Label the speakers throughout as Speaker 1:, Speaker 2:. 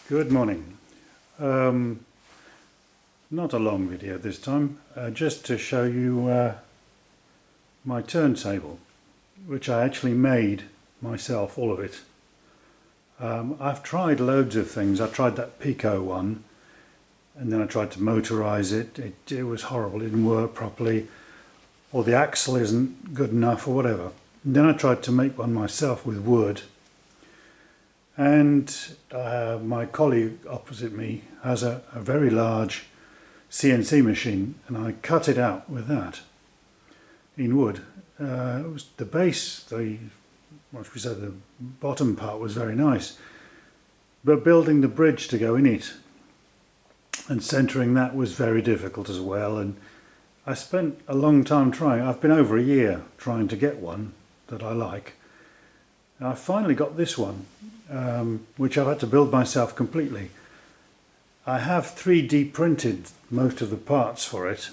Speaker 1: Good morning. Not a long video this time, just to show you my turntable, which I actually made myself, all of it. I've tried loads of things. I tried that Pico one, and then I tried to motorize it. It was horrible, it didn't work properly, or the axle isn't good enough, or whatever. And then I tried to make one myself with wood. And my colleague opposite me has a very large CNC machine, and I cut it out with that in wood. It was the base, what should we say, the bottom part was very nice, but building the bridge to go in it and centering that was very difficult as well. And I spent a long time trying. I've been over a year trying to get one that I like. I finally got this one, which I've had to build myself completely. I have 3D printed most of the parts for it.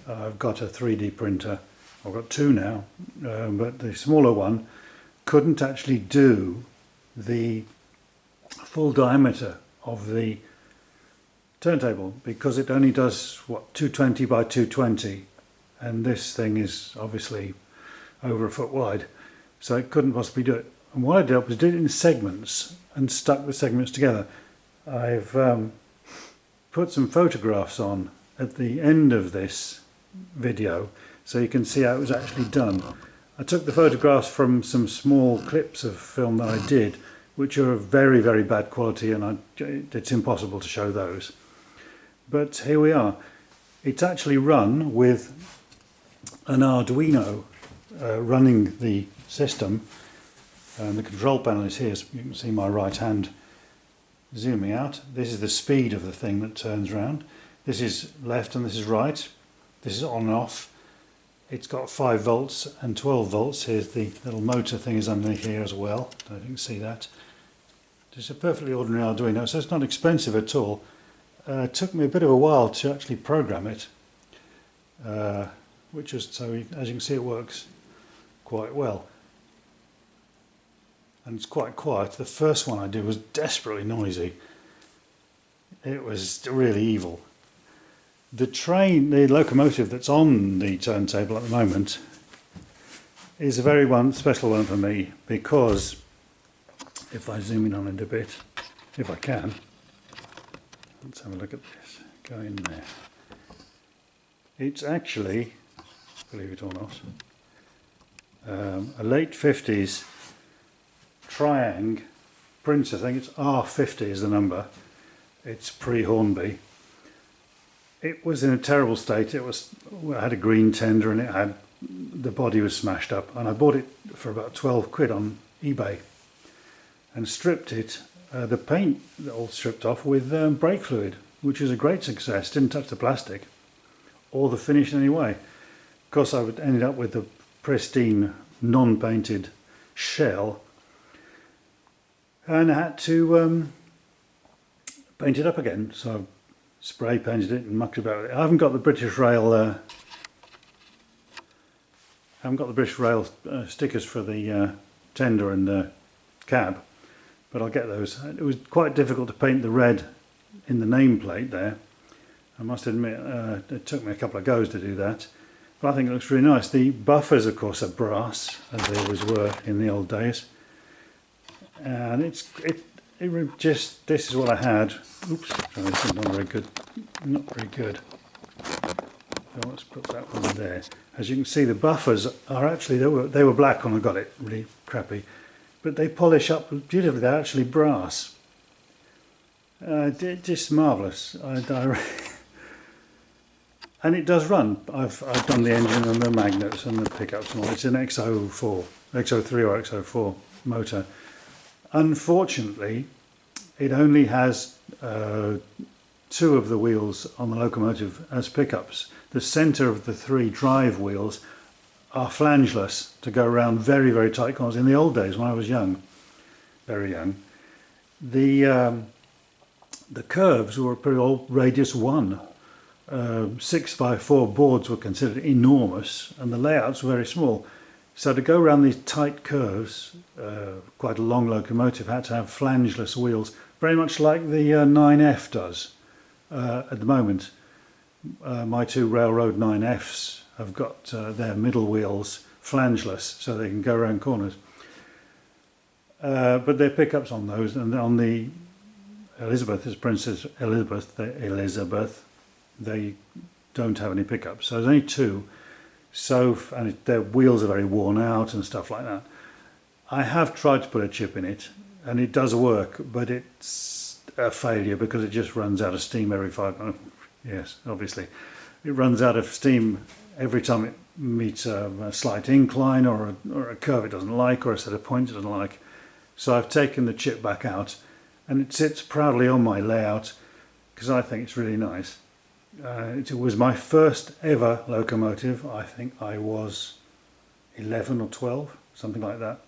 Speaker 1: I've got a 3D printer. I've got two now, but the smaller one couldn't actually do the full diameter of the turntable because it only does, what, 220 by 220, and this thing is obviously over a foot wide, so it couldn't possibly do it. And what I did was did it in segments and stuck the segments together. I've put some photographs on at the end of this video so you can see how it was actually done. I took the photographs from some small clips of film that I did, which are of very, very bad quality, and it's impossible to show those. But here we are. It's actually run with an Arduino running the system. And the control panel is here, so you can see my right hand zooming out. This is the speed of the thing that turns around. This is left and this is right. This is on and off. It's got 5 volts and 12 volts. Here's the little motor thing is underneath here as well. I don't know if you can see that. It's a perfectly ordinary Arduino, so it's not expensive at all. It took me a bit of a while to actually program it, which is, so as you can see, it works quite well. And it's quite quiet. The first one I did was desperately noisy. It was really evil. The locomotive that's on the turntable at the moment is a very special one for me, because if I zoom in on it a bit, if I can, let's have a look at this, go in there. It's actually, believe it or not, a late 50s Triang printer. I think it's R50 is the number. It's pre-Hornby. It was in a terrible state. It had a green tender and the body was smashed up, and I bought it for about 12 quid on eBay and stripped it, the paint all stripped off, with brake fluid, which was a great success. Didn't touch the plastic or the finish in any way. Of course, I ended up with the pristine non-painted shell, and I had to paint it up again. So I spray painted it and mucked about with it. I haven't got the British Rail stickers for the tender and the cab, but I'll get those. It was quite difficult to paint the red in the nameplate there. I must admit, it took me a couple of goes to do that, but I think it looks really nice. The buffers, of course, are brass, as they always were in the old days. And this is what I had. Oops, sorry, this is not very good. Not very good. So let's put that one there. As you can see, the buffers are actually, they were black when I got it, really crappy, but they polish up beautifully. They're actually brass. Just marvellous. And it does run. I've done the engine and the magnets and the pickups and all. It's an XO3 or XO4 motor. Unfortunately, it only has 2 of the wheels on the locomotive as pickups. The centre of the 3 drive wheels are flangeless to go around very, very tight corners. In the old days, when I was young, very young, the curves were pretty old, radius 1. 6x4 boards were considered enormous, and the layouts were very small. So to go around these tight curves, quite a long locomotive had to have flangeless wheels, very much like the 9F does at the moment. My two Railroad 9Fs have got their middle wheels flangeless, so they can go around corners. But there are pickups on those, and on the Elizabeth, as Princess Elizabeth, they don't have any pickups. So there's only two. So, and their wheels are very worn out and stuff like that. I have tried to put a chip in it, and it does work, but it's a failure because it just runs out of steam every 5 minutes. Yes, obviously. It runs out of steam every time it meets a slight incline or a curve it doesn't like, or a set of points it doesn't like. So I've taken the chip back out, and it sits proudly on my layout because I think it's really nice. It was my first ever locomotive. I think I was 11 or 12, something like that.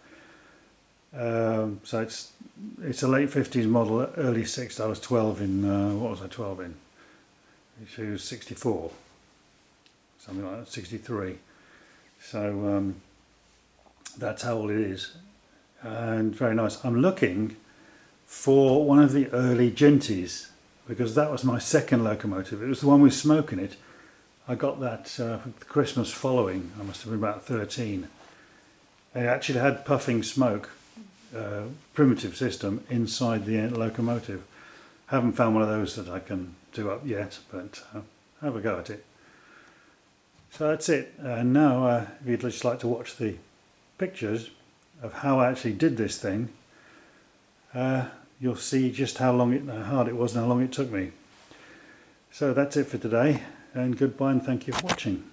Speaker 1: So it's a late 50s model, early 60s. I was 12 in, what was I 12 in? She was 64, something like that, 63. So that's how old it is, and very nice. I'm looking for one of the early Genties, because that was my second locomotive. It was the one with smoke in it. I got that the Christmas following. I must have been about 13. It actually had puffing smoke, primitive system inside the locomotive. Haven't found one of those that I can do up yet, but have a go at it. So that's it. And now if you'd just like to watch the pictures of how I actually did this thing, you'll see just how hard it was and how long it took me. So that's it for today, and goodbye and thank you for watching.